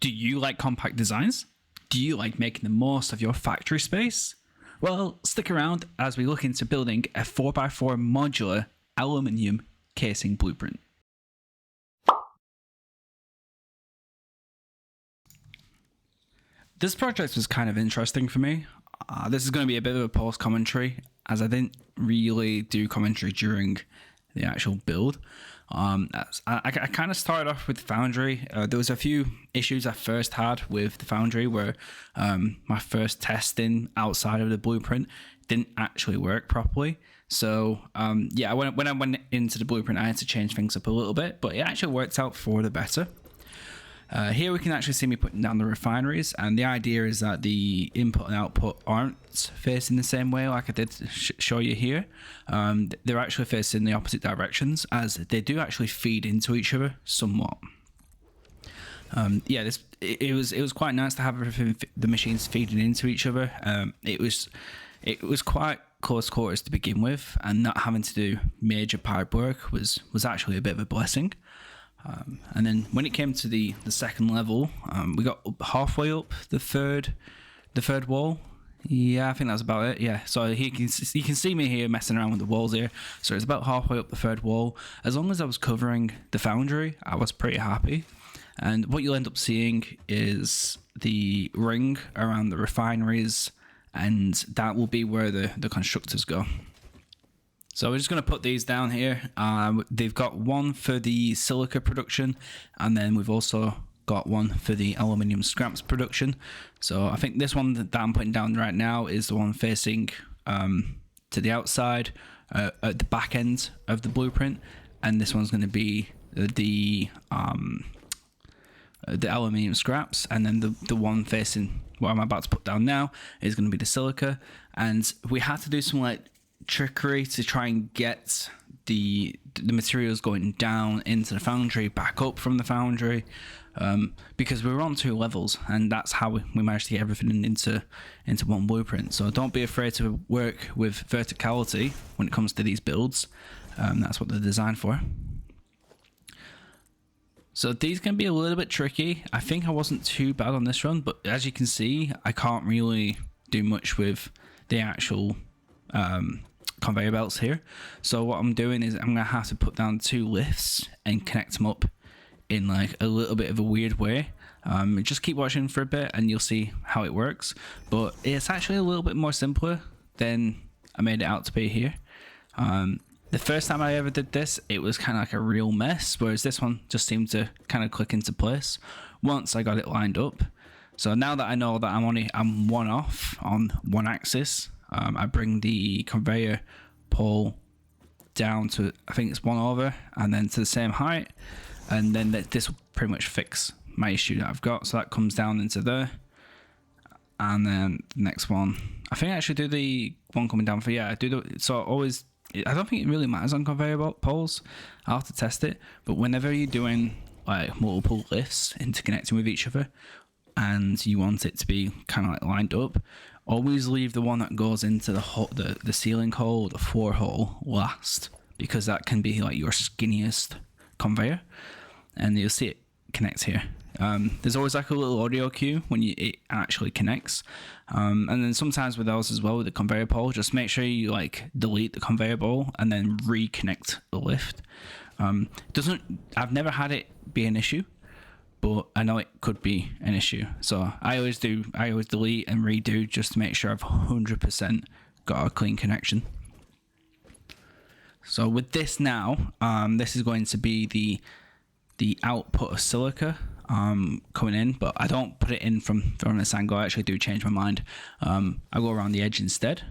Do you like compact designs? Do you like making the most of your factory space? Well, stick around as we look into building a 4x4 modular aluminium casing blueprint. This project was kind of interesting for me. This is going to be a bit of a post commentary, as I didn't really do commentary during the actual build. I kind of started off with the foundry. There was a few issues I first had with the foundry where my first testing outside of the blueprint didn't actually work properly. So yeah, when I went into the blueprint, I had to change things up a little bit, but it actually worked out for the better. Here we can actually see me putting down the refineries, and the idea is that the input and output aren't facing the same way like I did show you here. They're actually facing the opposite directions, as they do actually feed into each other somewhat. Yeah, it was quite nice to have the machines feeding into each other. It was quite close quarters to begin with, and not having to do major pipe work was actually a bit of a blessing. And then when it came to the second level, we got halfway up the third wall. Yeah, I think that's about it. Yeah, so you can see me here messing around with the walls here. So it's about halfway up the third wall. As long as I was covering the foundry, I was pretty happy. And what you'll end up seeing is the ring around the refineries, and that will be where the constructors go. So we're just going to put these down here. They've got one for the silica production, and then we've also got one for the aluminium scraps production. So I think this one that I'm putting down right now is the one facing to the outside at the back end of the blueprint, and this one's going to be the aluminium scraps, and then the one facing what I'm about to put down now is going to be the silica. And we had to do some like trickery to try and get the materials going down into the foundry, back up from the foundry, because we were on 2 levels, and that's how we managed to get everything into one blueprint. So don't be afraid to work with verticality when it comes to these builds. That's what they're designed for. So these can be a little bit tricky. I think I wasn't too bad on this run, but as you can see, I can't really do much with the actual conveyor belts here. So what I'm doing is I'm gonna have to put down 2 lifts and connect them up in like a little bit of a weird way. Just keep watching for a bit and you'll see how it works, but it's actually a little bit more simpler than I made it out to be here. The first time I ever did this, it was kind of like a real mess, whereas this one just seemed to kind of click into place once I got it lined up. So now that I know that I'm one off on one axis, I bring the conveyor pole down to, I think it's 1 over, and then to the same height, and then this will pretty much fix my issue that I've got. So that comes down into there, and then the next one, I think I actually do the one coming down for, yeah, I do the, so always, I don't think it really matters on conveyor poles. I'll have to test it, but whenever you're doing like multiple lifts interconnecting with each other, and you want it to be kind of like lined up, always leave the one that goes into the ceiling hole, the floor hole, last, because that can be like your skinniest conveyor, and you'll see it connects here. There's always like a little audio cue when it actually connects, and then sometimes with those as well, with the conveyor pole, just make sure you like delete the conveyor pole and then reconnect the lift. I've never had it be an issue, but I know it could be an issue. So I always delete and redo just to make sure I've 100% got a clean connection. So with this now, this is going to be the output of silica coming in, but I don't put it in from this angle. I actually do change my mind. I go around the edge instead.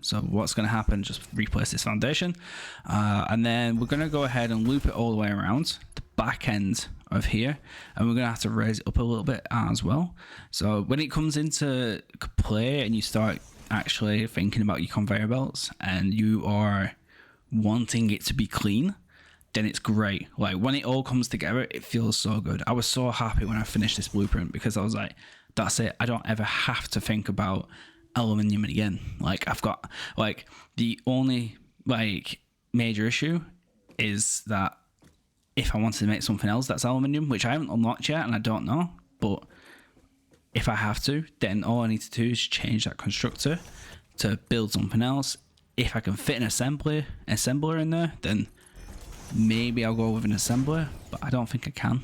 So what's going to happen, just replace this foundation, and then we're going to go ahead and loop it all the way around the back end of here, and we're going to have to raise it up a little bit as well. So when it comes into play and you start actually thinking about your conveyor belts and you are wanting it to be clean, then it's great. Like when it all comes together, it feels so good. I was so happy when I finished this blueprint, because I was like, that's it, I don't ever have to think about aluminium again. Like I've got, like, the only like major issue is that if I wanted to make something else that's aluminium, which I haven't unlocked yet and I don't know, but if I have to, then all I need to do is change that constructor to build something else. If I can fit an assembler in there, then maybe I'll go with an assembler, but I don't think I can.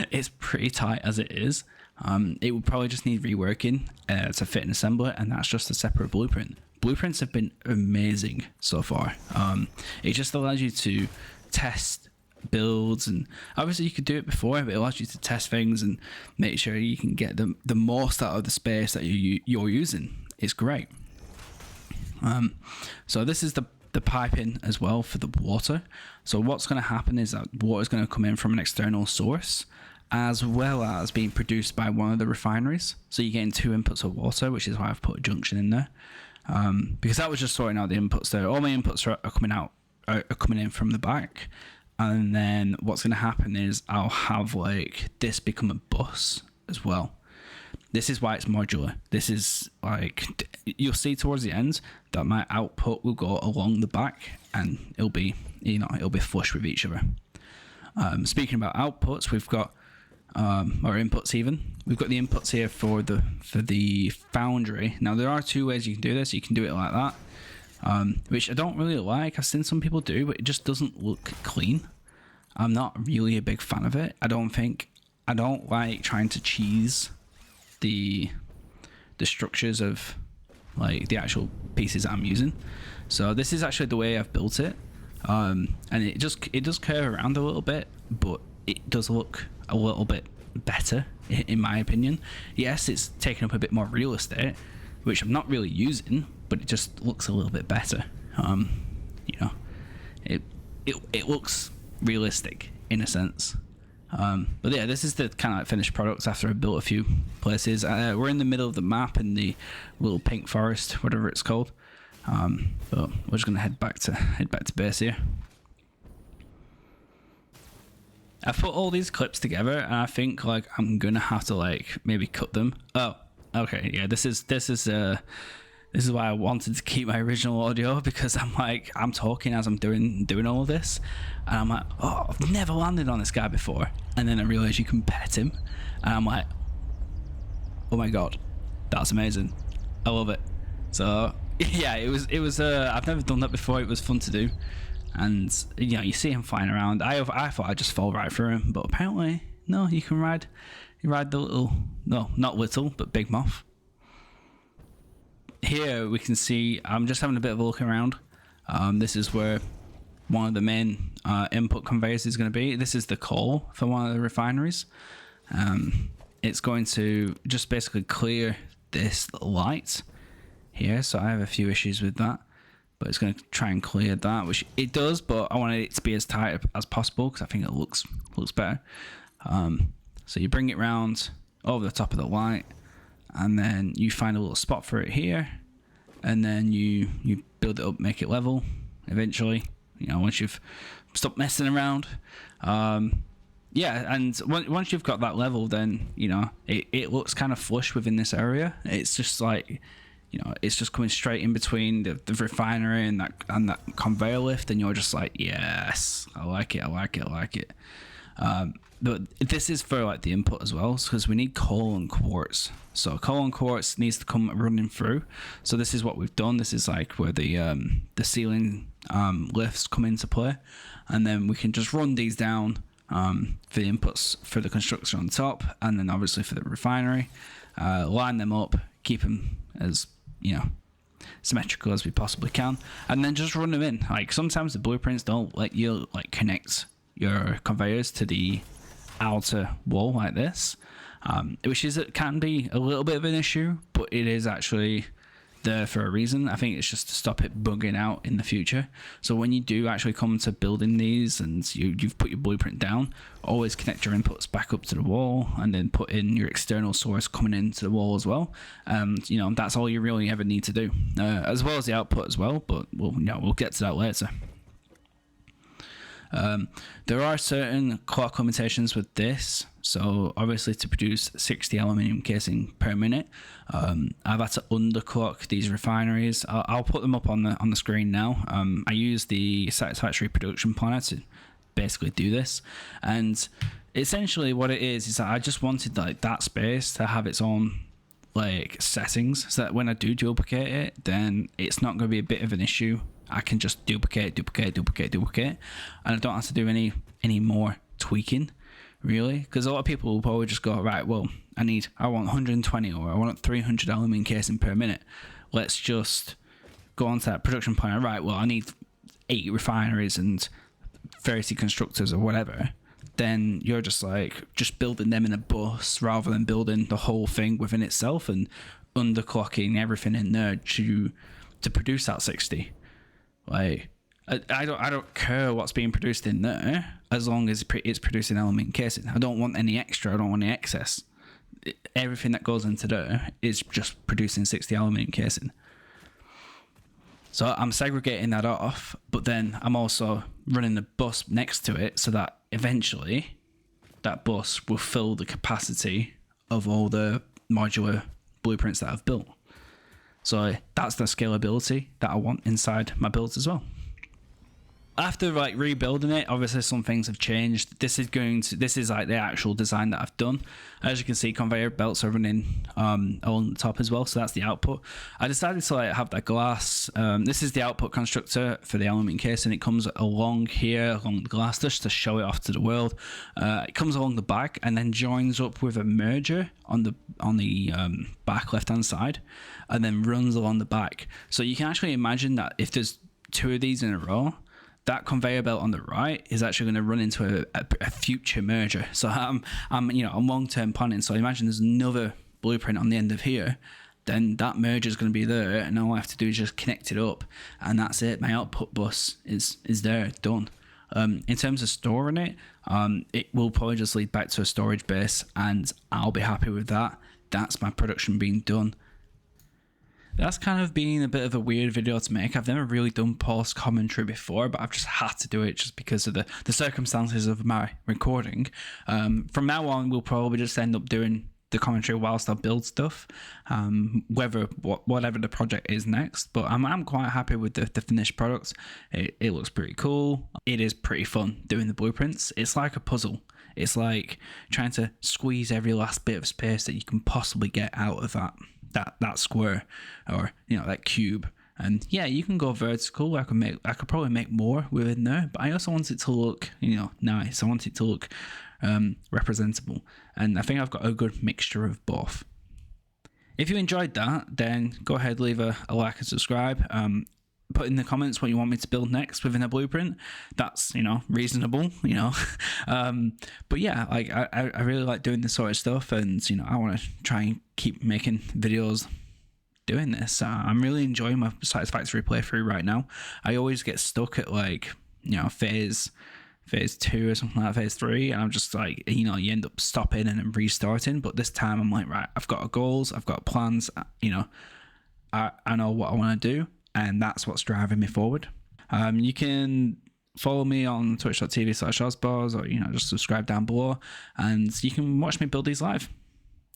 It's pretty tight as it is. It would probably just need reworking to fit an assembler, and that's just a separate blueprint. Blueprints have been amazing so far. It just allows you to test builds, and obviously you could do it before, but it allows you to test things and make sure you can get the most out of the space that you're using. It's great. So this is the piping as well for the water. So what's going to happen is that water is going to come in from an external source, as well as being produced by one of the refineries. So you're getting two inputs of water, which is why I've put a junction in there. Because that was just sorting out the inputs there. All my inputs are coming in from the back. And then what's going to happen is I'll have like this become a bus as well. This is why it's modular. This is like, you'll see towards the end that my output will go along the back, and it'll be flush with each other. Speaking about outputs, we've got our inputs even. We've got the inputs here for the foundry. Now there are two ways you can do this. You can do it like that, which I don't really like. I've seen some people do, but it just doesn't look clean. I'm not really a big fan of it. I don't like trying to cheese the structures of like the actual pieces that I'm using. So this is actually the way I've built it, and it does curve around a little bit, but it does look a little bit better in my opinion. Yes, it's taking up a bit more real estate, which I'm not really using, but it just looks a little bit better. It looks realistic in a sense. But yeah, this is the kind of like finished product after I built a few places. We're in the middle of the map in the little pink forest, whatever it's called. But we're just gonna head back to base here. I've put all these clips together, and I think like I'm gonna have to like maybe cut them. Oh, okay, yeah. This is why I wanted to keep my original audio, because I'm talking as I'm doing all of this, and I'm like, oh, I've never landed on this guy before, and then I realize you can pet him, and I'm like, oh my god, that's amazing, I love it. So yeah, it was I've never done that before. It was fun to do, and you see him flying around. I thought I'd just fall right through him, but apparently no, you can ride the little, no, not little, but big moth. Here we can see, I'm just having a bit of a look around. This is where one of the main input conveyors is going to be. This is the coal for one of the refineries. It's going to just basically clear this light here. So I have a few issues with that, but it's going to try and clear that, which it does, but I wanted it to be as tight as possible because I think it looks better. So you bring it round over the top of the light, and then you find a little spot for it here, and then you build it up, make it level eventually, once you've stopped messing around. Yeah, and once you've got that level, then it looks kind of flush within this area. It's just like, it's just coming straight in between the refinery and that conveyor lift, and you're just like, yes, I like it. But this is for like the input as well, because we need coal and quartz. So coal and quartz needs to come running through. So this is what we've done. This is like where the ceiling lifts come into play, and then we can just run these down for the inputs for the construction on top, and then obviously for the refinery, line them up, keep them as symmetrical as we possibly can, and then just run them in. Like sometimes the blueprints don't let you like connect your conveyors to the outer wall like this, which can be a little bit of an issue, but it is actually there for a reason. I think it's just to stop it bugging out in the future. So when you do actually come to building these and you've put your blueprint down, always connect your inputs back up to the wall, and then put in your external source coming into the wall as well. That's all you really ever need to do, as well as the output as well, but we'll get to that later. There are certain clock limitations with this. So obviously to produce 60 aluminium casing per minute, I've had to underclock these refineries. I'll put them up on the screen now. I use the Satisfactory production planner to basically do this, and essentially what it is that I just wanted like that space to have its own like settings, so that when I do duplicate it, then it's not going to be a bit of an issue. I can just duplicate, and I don't have to do any more tweaking, really, because a lot of people will probably just go, right, well, I want 120 or I want 300 aluminium casing per minute. Let's just go on to that production plan. Right, well, I need 8 refineries and 30 constructors or whatever. Then you're just building them in a bus rather than building the whole thing within itself and underclocking everything in there to produce that 60. Like, I don't care what's being produced in there as long as it's producing aluminium casing. I don't want any extra. I don't want any excess. Everything that goes into there is just producing 60 aluminium casing. So I'm segregating that off, but then I'm also running the bus next to it so that eventually that bus will fill the capacity of all the modular blueprints that I've built. So that's the scalability that I want inside my builds as well. After like rebuilding it, obviously some things have changed. This is like the actual design that I've done. As you can see, conveyor belts are running along the top as well, so that's the output. I decided to like have that glass. This is the output constructor for the aluminium case, and it comes along here along the glass just to show it off to the world. It comes along the back and then joins up with a merger on the back left hand side, and then runs along the back. So you can actually imagine that if there's 2 of these in a row, that conveyor belt on the right is actually going to run into a future merger. So I'm long-term planning. So imagine there's another blueprint on the end of here, then that merger is going to be there, and all I have to do is just connect it up, and that's it. My output bus is there, done. In terms of storing it, it will probably just lead back to a storage base, and I'll be happy with that. That's my production being done. That's kind of been a bit of a weird video to make. I've never really done post commentary before, but I've just had to do it just because of the circumstances of my recording. From now on, we'll probably just end up doing the commentary whilst I build stuff, whatever the project is next. But I'm quite happy with the finished product. It looks pretty cool. It is pretty fun doing the blueprints. It's like a puzzle. It's like trying to squeeze every last bit of space that you can possibly get out of that square, or that cube. And yeah, you can go vertical. I could probably make more within there, but I also want it to look nice. I want it to look representable, and I think I've got a good mixture of both. If you enjoyed that, then go ahead, leave a like and subscribe. Put in the comments what you want me to build next within a blueprint. That's reasonable. But yeah, like I really like doing this sort of stuff, and I want to try and keep making videos doing this. I'm really enjoying my Satisfactory playthrough right now. I always get stuck at phase 2 or something like phase 3, and I'm just like, you end up stopping and then restarting. But this time I'm like, right, I've got goals, I've got plans, I know what I want to do, and that's what's driving me forward. You can follow me on twitch.tv/osbars, or just subscribe down below, and you can watch me build these live,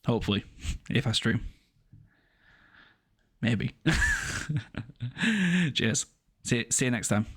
hopefully, if I stream. Maybe. Cheers. See you next time.